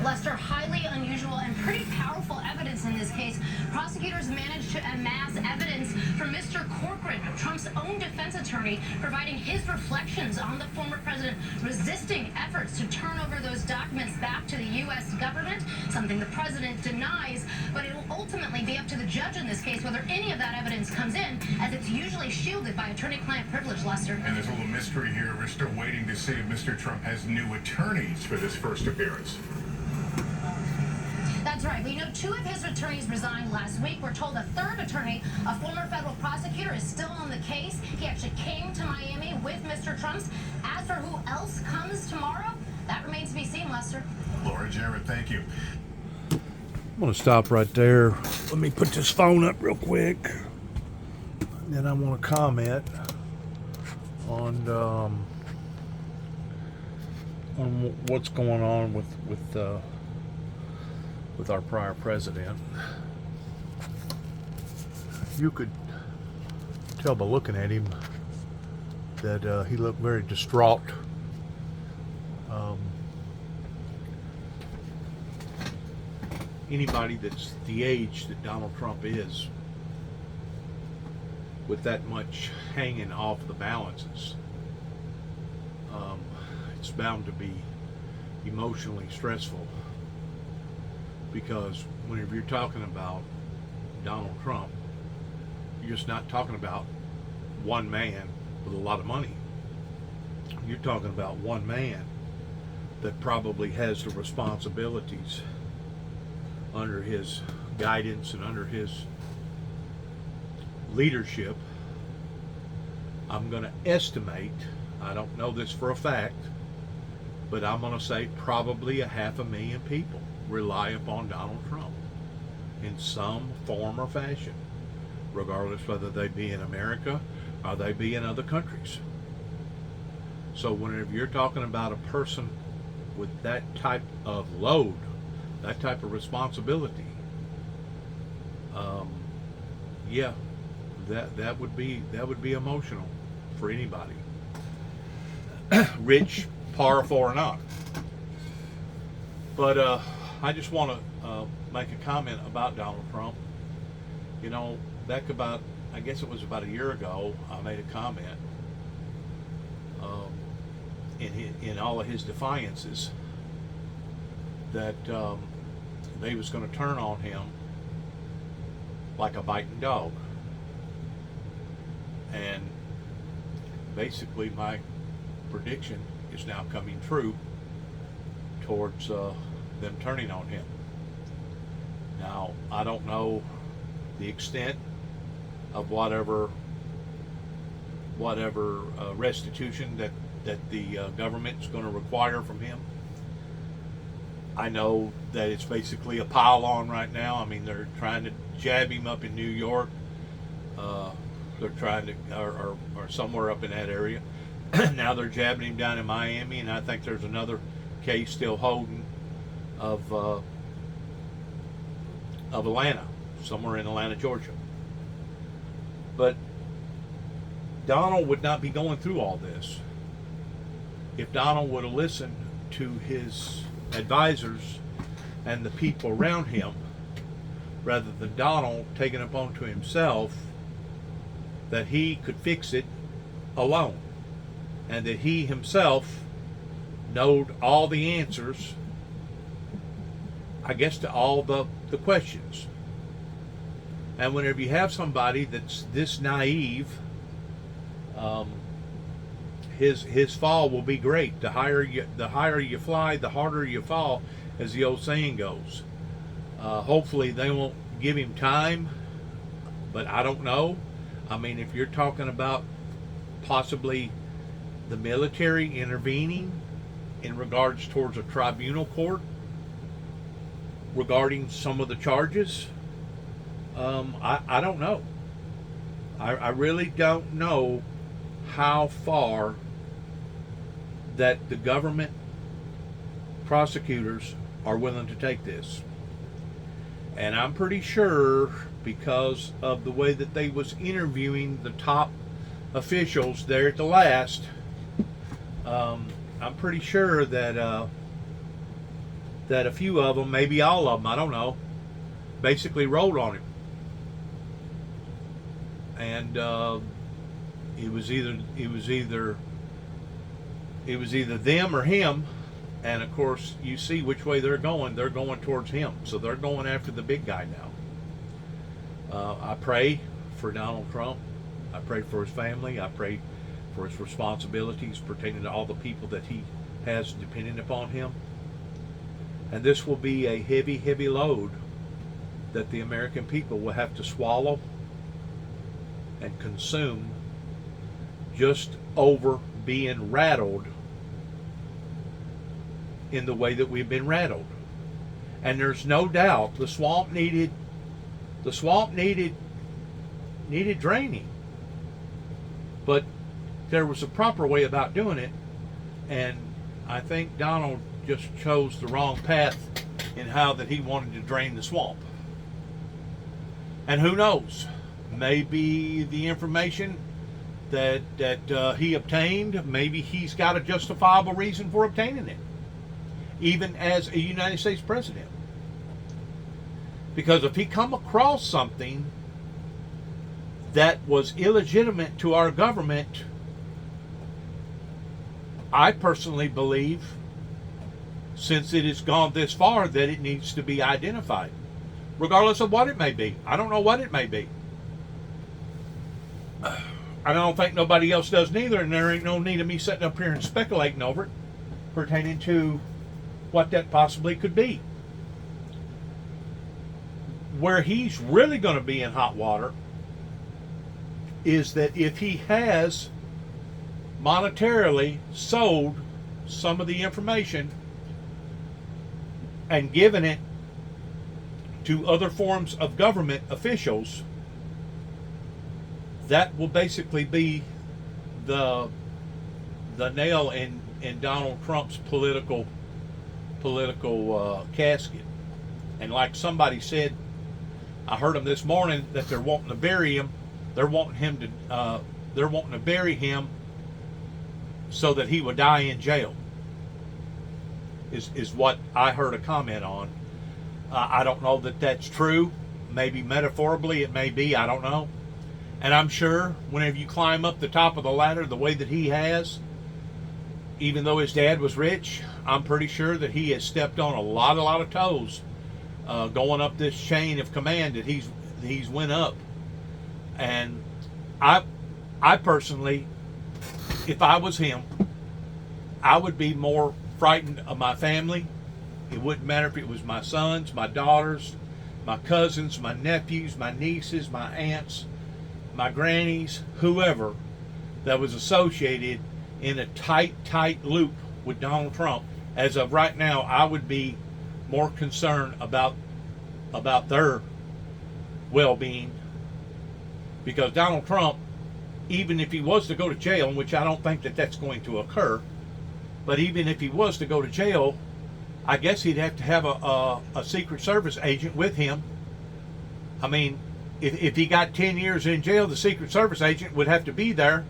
Lester, highly unusual and pretty powerful evidence in this case. Prosecutors managed to amass evidence from Mr. Corcoran, Trump's own defense attorney, providing his reflections on the former president resisting efforts to turn over those documents back to the U.S. government, something the president denies. But it will ultimately be up to the judge in this case whether any of that evidence comes in, as it's usually shielded by attorney-client privilege, Lester. And there's a little mystery here. We're still waiting to see if Mr. Trump has new attorneys for this first appearance. That's right. We know 2 of his attorneys resigned last week. We're told a 3rd attorney, a former federal prosecutor, is still on the case. He actually came to Miami with Mr. Trump's. As for who else comes tomorrow, that remains to be seen, Lester. Laura Jarrett, thank you. I'm going to stop right there. Let me put this phone up real quick. Then I want to comment on what's going on with our prior president. You could tell by looking at him that he looked very distraught. Anybody that's the age that Donald Trump is, with that much hanging off the balances, it's bound to be emotionally stressful, because whenever you're talking about Donald Trump, you're just not talking about one man with a lot of money. You're talking about one man that probably has the responsibilities under his guidance and under his leadership. I'm going to estimate, I don't know this for a fact, but I'm going to say probably 500,000 people rely upon Donald Trump in some form or fashion, regardless whether they be in America or they be in other countries. So whenever you're talking about a person with that type of load, that type of responsibility, yeah, that would be emotional for anybody, rich, powerful or not. But I just want to make a comment about Donald Trump. You know, back about, I guess it was about a year ago, I made a comment in all of his defiances that they was going to turn on him like a biting dog. And basically my prediction is now coming true towards them turning on him. Now, I don't know the extent of whatever restitution that the government is going to require from him. I know that it's basically a pile-on right now. I mean, they're trying to jab him up in New York. They're trying to, or somewhere up in that area. Now they're jabbing him down in Miami, and I think there's another case still holding of Atlanta, somewhere in Atlanta, Georgia. But Donald would not be going through all this if Donald would have listened to his advisors and the people around him, rather than Donald taking it upon to himself that he could fix it alone, and that he himself knowed all the answers, I guess, to all the questions. And whenever you have somebody that's this naive, his fall will be great. The higher you fly, the harder you fall, as the old saying goes. Hopefully they won't give him time, but I don't know. I mean, if you're talking about possibly the military intervening in regards towards a tribunal court regarding some of the charges, I don't know. I really don't know how far that the government prosecutors are willing to take this. And I'm pretty sure, because of the way that they was interviewing the top officials there at the last, I'm pretty sure that that a few of them, maybe all of them, I don't know, basically rolled on him. And it was either them or him. And of course, you see which way they're going. They're going towards him. So they're going after the big guy now. I pray for Donald Trump. I pray for his family. I pray for his responsibilities pertaining to all the people that he has dependent upon him. And this will be a heavy, heavy load that the American people will have to swallow and consume just over being rattled in the way that we've been rattled. And there's no doubt the swamp needed draining. But there was a proper way about doing it, and I think Donald just chose the wrong path in how that he wanted to drain the swamp. And who knows, maybe the information that he obtained, maybe he's got a justifiable reason for obtaining it, even as a United States president. Because if he come across something that was illegitimate to our government, I personally believe, since it has gone this far, that it needs to be identified, regardless of what it may be. I don't know what it may be. I don't think nobody else does neither, and there ain't no need of me sitting up here and speculating over it pertaining to what that possibly could be. Where he's really going to be in hot water is that if he has monetarily sold some of the information and given it to other forms of government officials, that will basically be the nail in Donald Trump's political casket. And like somebody said, I heard him this morning that they're wanting to bury him. They're wanting to bury him so that he would die in jail. Is what I heard a comment on. I don't know that that's true. Maybe metaphorically it may be. I don't know. And I'm sure whenever you climb up the top of the ladder the way that he has, even though his dad was rich, I'm pretty sure that he has stepped on a lot of toes going up this chain of command that he's went up. And I personally, if I was him, I would be more frightened of my family. It wouldn't matter if it was my sons, my daughters, my cousins, my nephews, my nieces, my aunts, my grannies, whoever that was associated in a tight loop with Donald Trump. As of right now, I would be more concerned about their well-being, because Donald Trump, even if he was to go to jail, which I don't think that that's going to occur, but even if he was to go to jail, I guess he'd have to have a Secret Service agent with him. I mean, if he got 10 years in jail, the Secret Service agent would have to be there.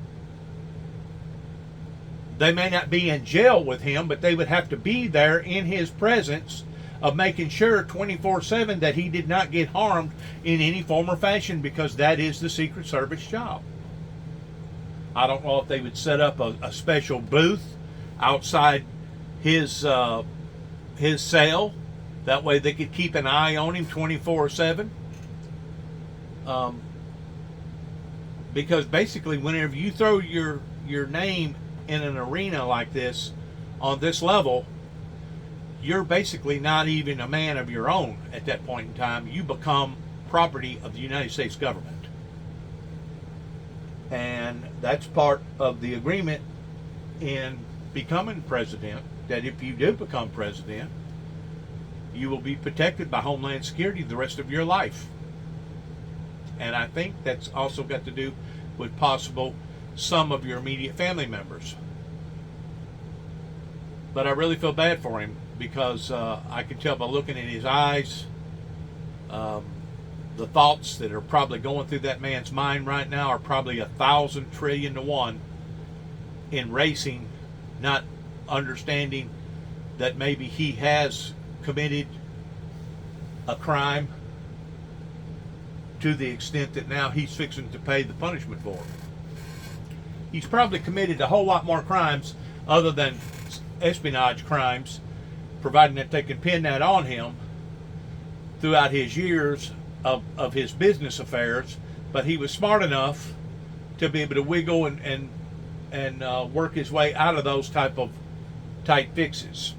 They may not be in jail with him, but they would have to be there in his presence of making sure 24/7 that he did not get harmed in any form or fashion, because that is the Secret Service job. I don't know if they would set up a special booth outside his cell. That way they could keep an eye on him 24/7. Because basically whenever you throw your name in an arena like this, on this level, you're basically not even a man of your own at that point in time. You become property of the United States government. And that's part of the agreement in becoming president, that if you do become president, you will be protected by Homeland Security the rest of your life. And I think that's also got to do with possible some of your immediate family members. But I really feel bad for him, because I can tell by looking in his eyes, the thoughts that are probably going through that man's mind right now are probably 1,000 trillion to 1 in racing, not understanding that maybe he has committed a crime to the extent that now he's fixing to pay the punishment for it. He's probably committed a whole lot more crimes other than espionage crimes, providing that they can pin that on him throughout his years of his business affairs. But he was smart enough to be able to wiggle and work his way out of those type of tight fixes.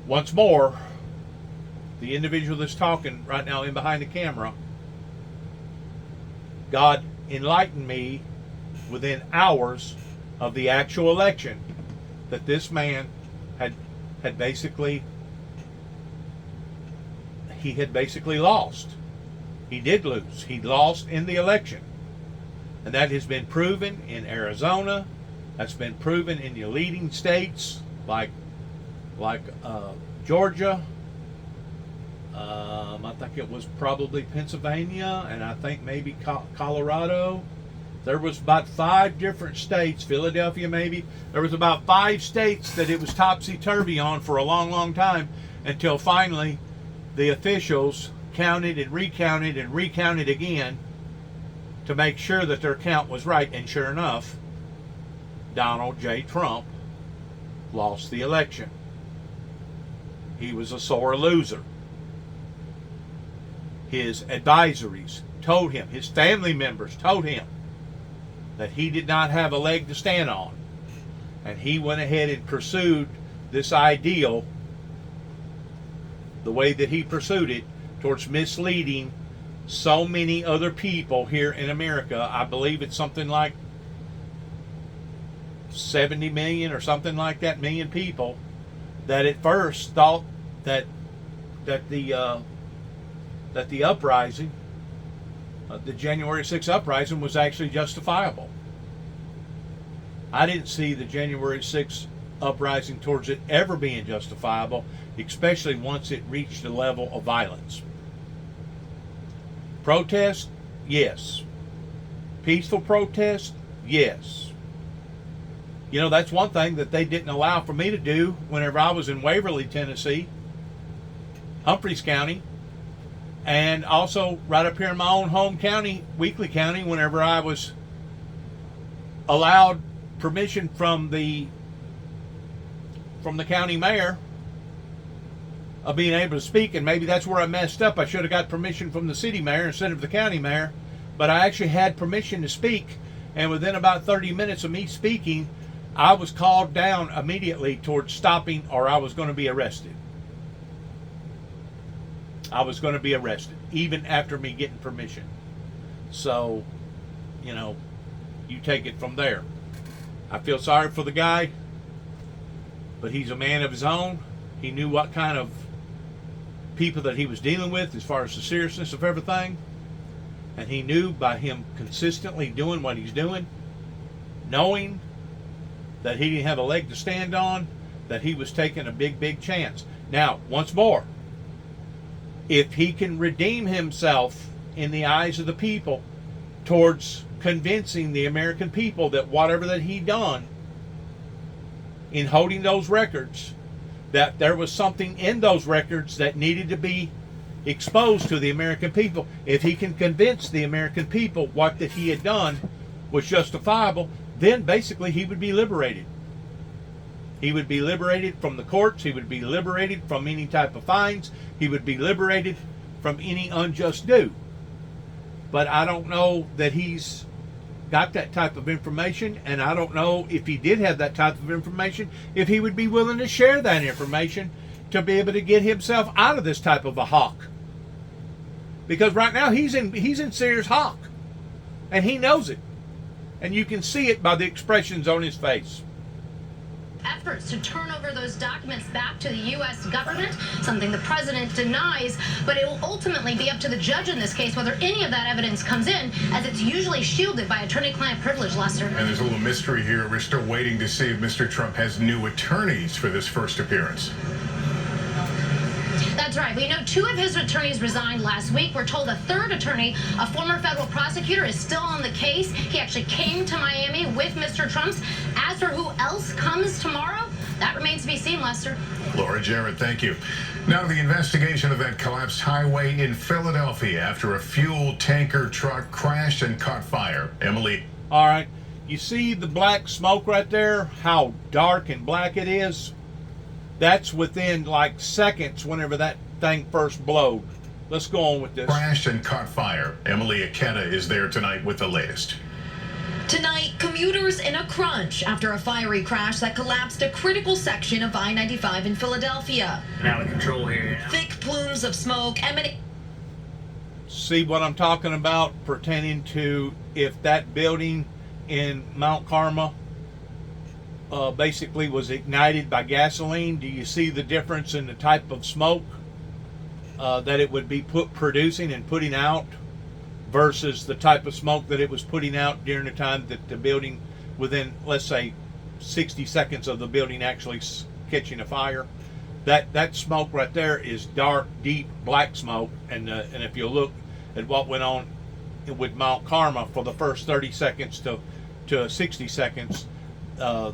Once more, the individual that's talking right now in behind the camera, God enlightened me within hours of the actual election that this man had basically lost. He did lose. He lost in the election. And that has been proven in Arizona. That's been proven in the leading states like Georgia. I think it was probably Pennsylvania, and I think maybe Colorado. There was about 5 different states, Philadelphia maybe. There was about 5 states that it was topsy-turvy on for a long, long time, until finally the officials counted and recounted again to make sure that their count was right. And sure enough, Donald J. Trump lost the election. He was a sore loser. His advisories told him, his family members told him that he did not have a leg to stand on. And he went ahead and pursued this ideal the way that he pursued it, towards misleading so many other people here in America. I believe it's something like 70 million or something like that, million people that at first thought that the uprising, the January 6th uprising, was actually justifiable. I didn't see the January 6th uprising towards it ever being justifiable, especially once it reached a level of violence. Protest, yes. Peaceful protest, yes. You know, that's one thing that they didn't allow for me to do whenever I was in Waverly, Tennessee, Humphreys County, and also right up here in my own home county, Weakley County, whenever I was allowed permission from the county mayor of being able to speak. And maybe that's where I messed up. I should have got permission from the city mayor instead of the county mayor, but I actually had permission to speak. And within about 30 minutes of me speaking, I was called down immediately towards stopping, or I was going to be arrested. I was going to be arrested, even after me getting permission. So, you know, you take it from there. I feel sorry for the guy, but he's a man of his own. He knew what kind of people that he was dealing with as far as the seriousness of everything. And he knew by him consistently doing what he's doing, knowing that he didn't have a leg to stand on, that he was taking a big, big chance. Now, once more, if he can redeem himself in the eyes of the people towards convincing the American people that whatever that he done in holding those records, that there was something in those records that needed to be exposed to the American people. If he can convince the American people what that he had done was justifiable, then basically he would be liberated. He would be liberated from the courts. He would be liberated from any type of fines. He would be liberated from any unjust due. But I don't know that he's got that type of information, and I don't know if he did have that type of information, if he would be willing to share that information to be able to get himself out of this type of a hawk. Because right now he's in serious hawk, and he knows it, and you can see it by the expressions on his face. Efforts to turn over those documents back to the U.S. government, something the president denies, but it will ultimately be up to the judge in this case whether any of that evidence comes in, as it's usually shielded by attorney-client privilege, Lester. And there's a little mystery here. We're still waiting to see if Mr. Trump has new attorneys for this first appearance. That's right. We know 2 of his attorneys resigned last week. We're told a 3rd attorney, a former federal prosecutor, is still on the case. He actually came to Miami with Mr. Trump's. As for who else comes tomorrow, that remains to be seen, Lester. Laura Jarrett, thank you. Now the investigation of that collapsed highway in Philadelphia after a fuel tanker truck crashed and caught fire. Emily. All right. You see the black smoke right there? How dark and black it is? That's within like seconds whenever that thing first blowed. Let's go on with this. Crashed and caught fire. Emily Aketa is there tonight with the latest. Tonight, commuters in a crunch after a fiery crash that collapsed a critical section of I-95 in Philadelphia. Out of control here. Thick plumes of smoke emanating. See what I'm talking about pertaining to if that building in Mount Carmel basically was ignited by gasoline. Do you see the difference in the type of smoke that it would be producing and putting out versus the type of smoke that it was putting out during the time that the building, within, let's say, 60 seconds of the building actually catching a fire? That smoke right there is dark, deep black smoke, and if you look at what went on with Mount Carmel for the first 30 seconds to 60 seconds, that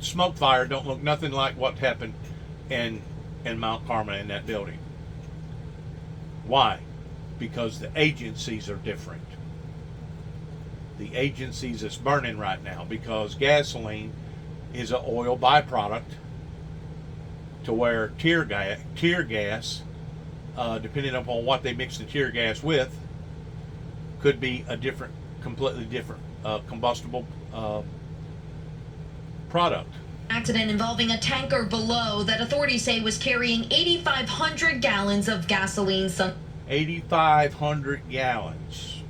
smoke fire don't look nothing like what happened in Mount Carmel in that building. Why? Because the agencies are different. The agencies that's burning right now, because gasoline is an oil byproduct, to where tear gas, depending upon what they mix the tear gas with, could be a completely different combustible product. Accident involving a tanker below that authorities say was carrying 8,500 gallons of gasoline. 8,500 gallons.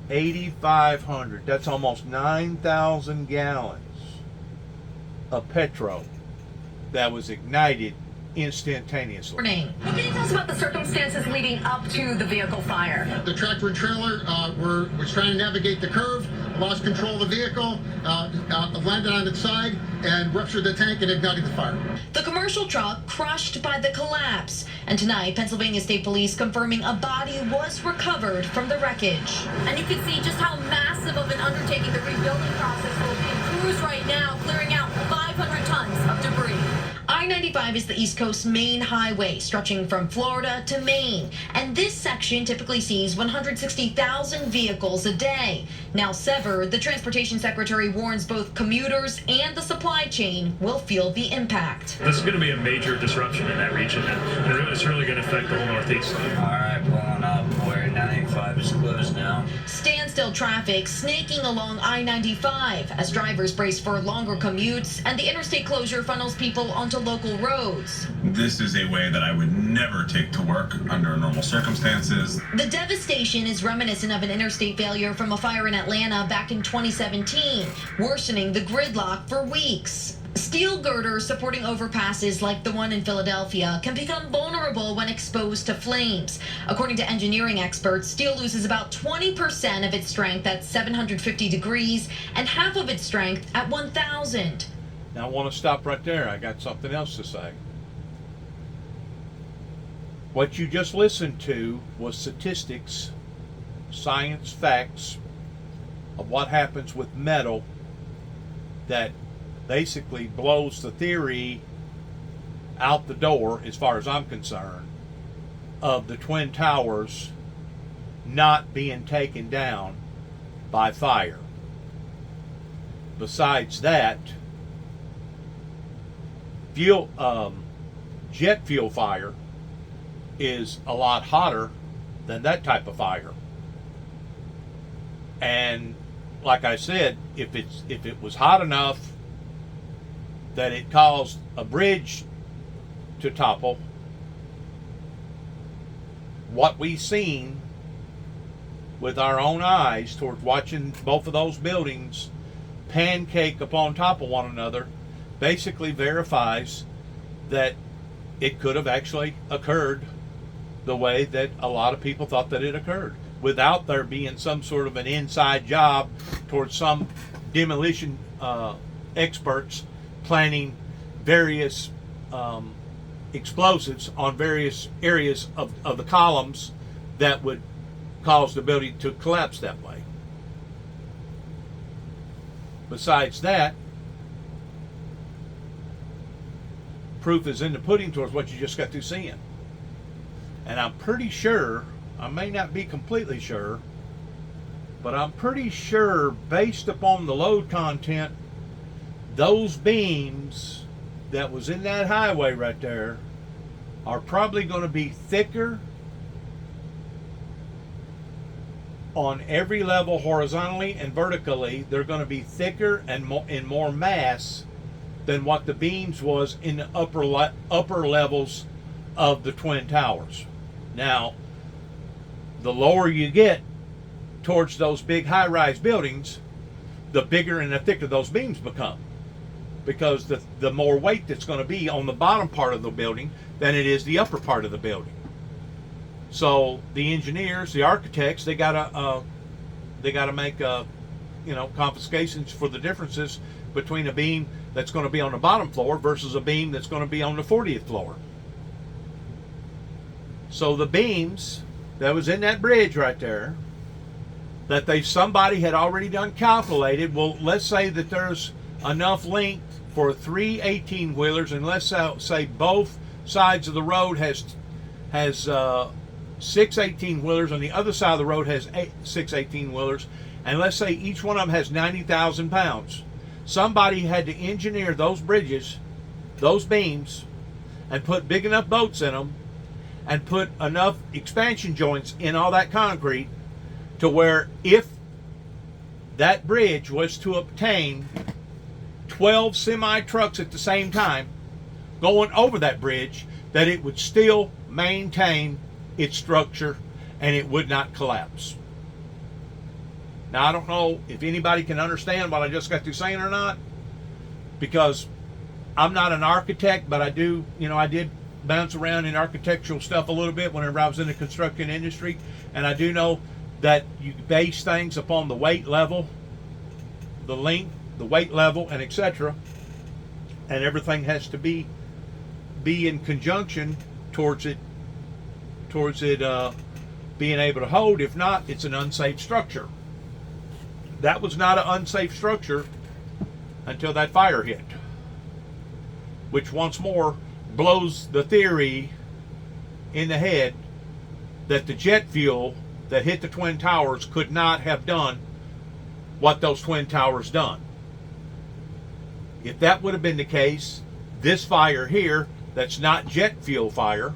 8,500. That's almost 9,000 gallons of petrol that was ignited instantaneously. What can you tell us about the circumstances leading up to the vehicle fire? The tractor and trailer was trying to navigate the curve, lost control of the vehicle, landed on its side, and ruptured the tank and ignited the fire. The commercial truck crushed by the collapse. And tonight, Pennsylvania State Police confirming a body was recovered from the wreckage. And you can see just how massive of an undertaking the rebuilding process will be. Crews right now clearing out 500 tons of debris. I-95 is the East Coast's main highway, stretching from Florida to Maine. And this section typically sees 160,000 vehicles a day. Now severed, the Transportation Secretary warns both commuters and the supply chain will feel the impact. This is going to be a major disruption in that region, and it's really going to affect the whole Northeast. All right, pulling up where 95 is closed now. Standstill traffic snaking along I-95 as drivers brace for longer commutes, and the interstate closure funnels people onto local roads. This is a way that I would never take to work under normal circumstances. The devastation is reminiscent of an interstate failure from a fire in Atlanta back in 2017, worsening the gridlock for weeks. Steel girders supporting overpasses like the one in Philadelphia can become vulnerable when exposed to flames. According to engineering experts, steel loses about 20% of its strength at 750 degrees and half of its strength at 1,000. Now I want to stop right there. I got something else to say. What you just listened to was statistics, science facts of what happens with metal that basically blows the theory out the door, as far as I'm concerned, of the Twin Towers not being taken down by fire. Besides that, jet fuel fire is a lot hotter than that type of fire. And like I said, if it was hot enough that it caused a bridge to topple, what we've seen with our own eyes towards watching both of those buildings pancake upon top of one another basically verifies that it could have actually occurred the way that a lot of people thought that it occurred, without there being some sort of an inside job towards some demolition experts planning various explosives on various areas of the columns that would cause the building to collapse that way. besides that, proof is in the pudding towards what you just got through seeing. And I'm pretty sure, I may not be completely sure, but I'm pretty sure based upon the load content, those beams that was in that highway right there are probably going to be thicker on every level, horizontally and vertically. They're going to be thicker and more mass than what the beams was in the upper levels of the Twin Towers. Now, the lower you get towards those big high-rise buildings, the bigger and the thicker those beams become, because the more weight that's going to be on the bottom part of the building than it is the upper part of the building. So the engineers, the architects, they gotta make confiscations for the differences between a beam that's going to be on the bottom floor versus a beam that's going to be on the 40th floor. So the beams that was in that bridge right there, that somebody had already done calculated. Well, let's say that there's enough length for 3 18-wheelers, and let's say both sides of the road has 6 18-wheelers, and the other side of the road has 6 18-wheelers, and let's say each one of them has 90,000 pounds. Somebody had to engineer those bridges, those beams, and put big enough boats in them, and put enough expansion joints in all that concrete to where if that bridge was to obtain 12 semi-trucks at the same time going over that bridge, that it would still maintain its structure and it would not collapse. Now, I don't know if anybody can understand what I just got through saying or not, because I'm not an architect, but I do, I did bounce around in architectural stuff a little bit whenever I was in the construction industry, and I do know that you base things upon the weight level, the length, the weight level, and etc. And everything has to be in conjunction towards it being able to hold. If not, it's an unsafe structure. That was not an unsafe structure until that fire hit, which once more blows the theory in the head that the jet fuel that hit the Twin Towers could not have done what those Twin Towers done. If that would have been the case, this fire here, that's not jet fuel fire,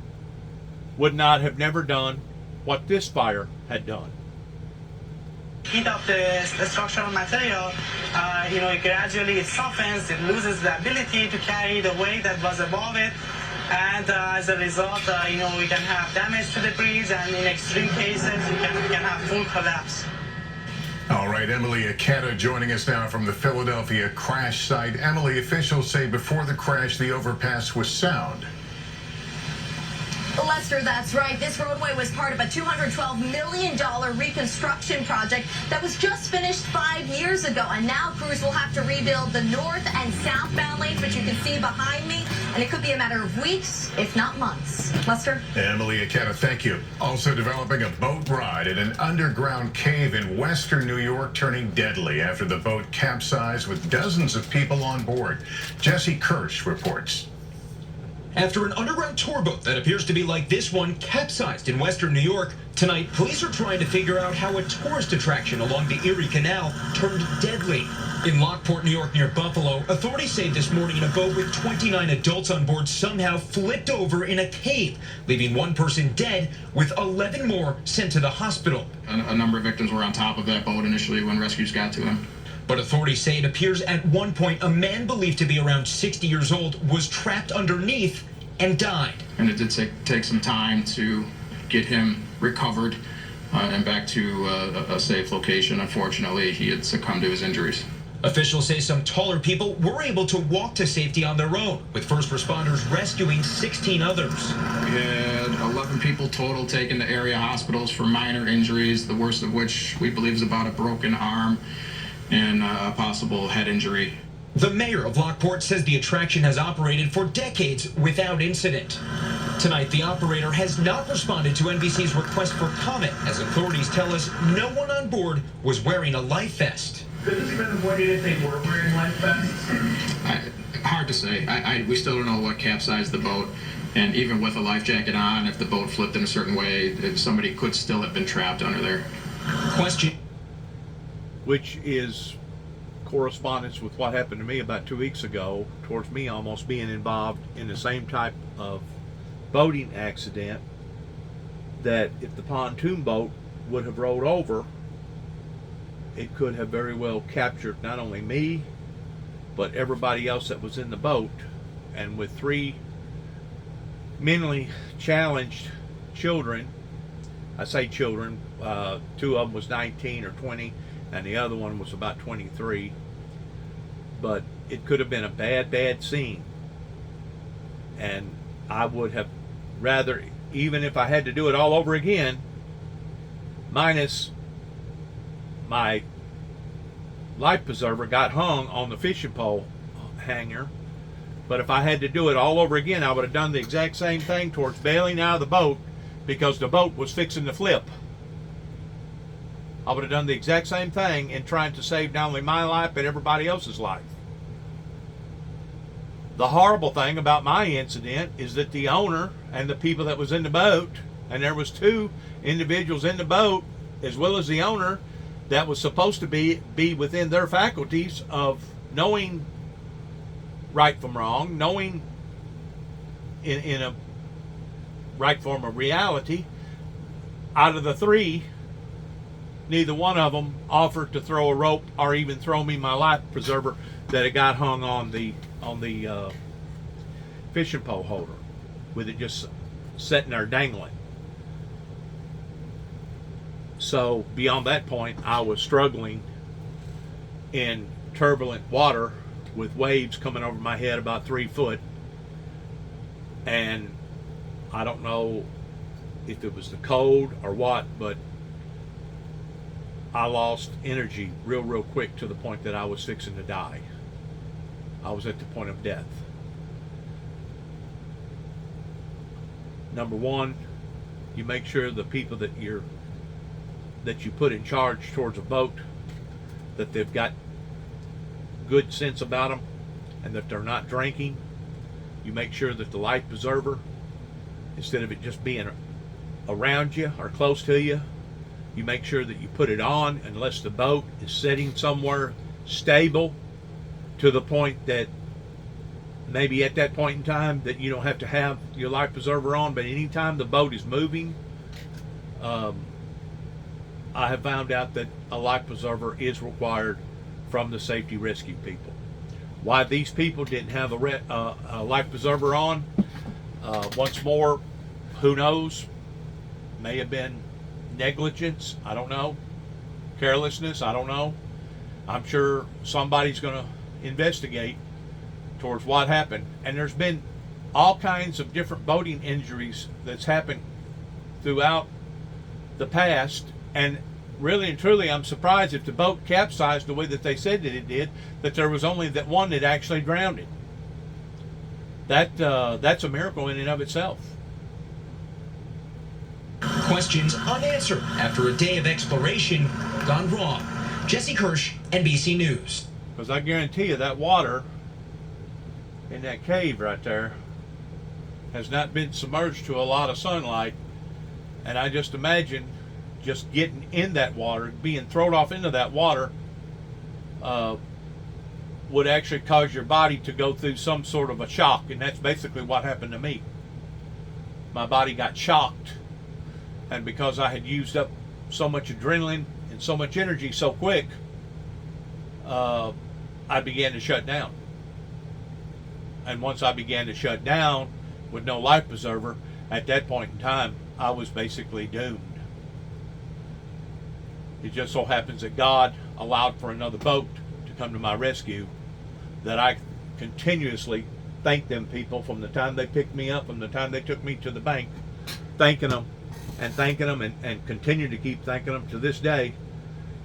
would not have never done what this fire had done. Heat of the structural material, it gradually softens, it loses the ability to carry the weight that was above it, and as a result, we can have damage to the bridge, and in extreme cases, we can have full collapse. All right, Emily Aketa joining us now from the Philadelphia crash site. Emily, officials say before the crash, the overpass was sound. Lester, that's right. This roadway was part of a $212 million reconstruction project that was just finished 5 years ago. And now crews will have to rebuild the north and southbound lanes, which you can see behind me. And it could be a matter of weeks, if not months. Lester? Emily Aketa, thank you. Also developing a boat ride in an underground cave in western New York turning deadly after the boat capsized with dozens of people on board. Jesse Kirsch reports. After an underground tour boat that appears to be like this one capsized in western New York, tonight police are trying to figure out how a tourist attraction along the Erie Canal turned deadly. In Lockport, New York, near Buffalo, authorities say this morning a boat with 29 adults on board somehow flipped over in a cave, leaving one person dead with 11 more sent to the hospital. A number of victims were on top of that boat initially when rescues got to him. But authorities say it appears at one point a man believed to be around 60 years old was trapped underneath and died. And it did take some time to get him recovered and back to a safe location. Unfortunately, he had succumbed to his injuries. Officials say some taller people were able to walk to safety on their own, with first responders rescuing 16 others. We had 11 people total taken to area hospitals for minor injuries, the worst of which we believe is about a broken arm and a possible head injury. The mayor of Lockport says the attraction has operated for decades without incident. Tonight, the operator has not responded to NBC's request for comment, as authorities tell us no one on board was wearing a life vest. Could this have been avoided if they were wearing life vests? Hard to say. We still don't know what capsized the boat. And even with a life jacket on, if the boat flipped in a certain way, somebody could still have been trapped under there. Question. Which is correspondence with what happened to me about 2 weeks ago, towards me almost being involved in the same type of boating accident, that if the pontoon boat would have rolled over, it could have very well captured not only me, but everybody else that was in the boat. And with 3 mentally challenged children, I say children, 2 of them was 19 or 20, and the other one was about 23. But it could have been a bad scene. And I would have rather, even if I had to do it all over again, minus my life preserver got hung on the fishing pole hanger. But if I had to do it all over again, I would have done the exact same thing towards bailing out of the boat, because the boat was fixing to flip. I would have done the exact same thing in trying to save not only my life, but everybody else's life. The horrible thing about my incident is that the owner and the people that was in the boat, and there was 2 individuals in the boat, as well as the owner, that was supposed to be within their faculties of knowing right from wrong, knowing in a right form of reality. Out of the 3, neither one of them offered to throw a rope or even throw me my life preserver that it got hung on the fishing pole holder, with it just sitting there dangling. So beyond that point, I was struggling in turbulent water with waves coming over my head about 3 foot. And I don't know if it was the cold or what, but I lost energy real quick, to the point that I was fixing to die. I was at the point of death. Number one, you make sure the people that you put in charge towards a boat, that they've got good sense about them, and that they're not drinking. You make sure that the life preserver, instead of it just being around you or close to you, you make sure that you put it on, unless the boat is sitting somewhere stable, to the point that maybe at that point in time that you don't have to have your life preserver on. But anytime the boat is moving, I have found out that a life preserver is required from the safety rescue people. Why these people didn't have a life preserver on, once more, who knows? May have been negligence, I don't know. Carelessness, I don't know. I'm sure somebody's going to investigate towards what happened. And there's been all kinds of different boating injuries that's happened throughout the past, and really and truly, I'm surprised if the boat capsized the way that they said that it did, that there was only that one that actually drowned it. That's a miracle in and of itself. Questions unanswered after a day of exploration gone wrong. Jesse Kirsch, NBC News. Because I guarantee you that water in that cave right there has not been submerged to a lot of sunlight, and I just imagine just getting in that water, being thrown off into that water, would actually cause your body to go through some sort of a shock. And that's basically what happened to me. My body got shocked, and because I had used up so much adrenaline and so much energy so quick, I began to shut down. And once I began to shut down with no life preserver, at that point in time, I was basically doomed. It just so happens that God allowed for another boat to come to my rescue, that I continuously thank them people from the time they picked me up, from the time they took me to the bank, thanking them and continue to keep thanking them to this day,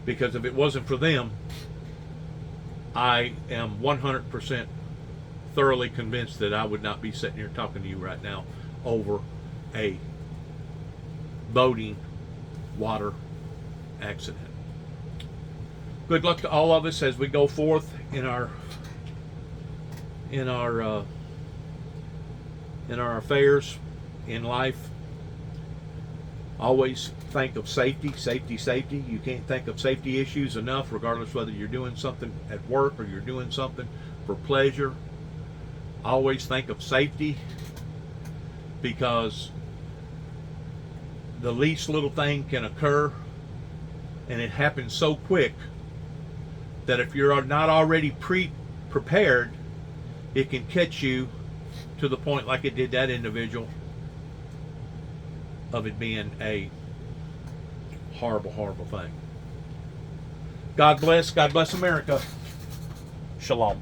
because if it wasn't for them, I am 100% thoroughly convinced that I would not be sitting here talking to you right now over a boating water accident. Good luck to all of us as we go forth in our affairs in life. Always think of safety, safety, safety. You can't think of safety issues enough, regardless whether you're doing something at work or you're doing something for pleasure. Always think of safety, because the least little thing can occur, and it happens so quick that if you're not already prepared, it can catch you to the point like it did that individual, of it being a horrible, horrible thing. God bless America. Shalom.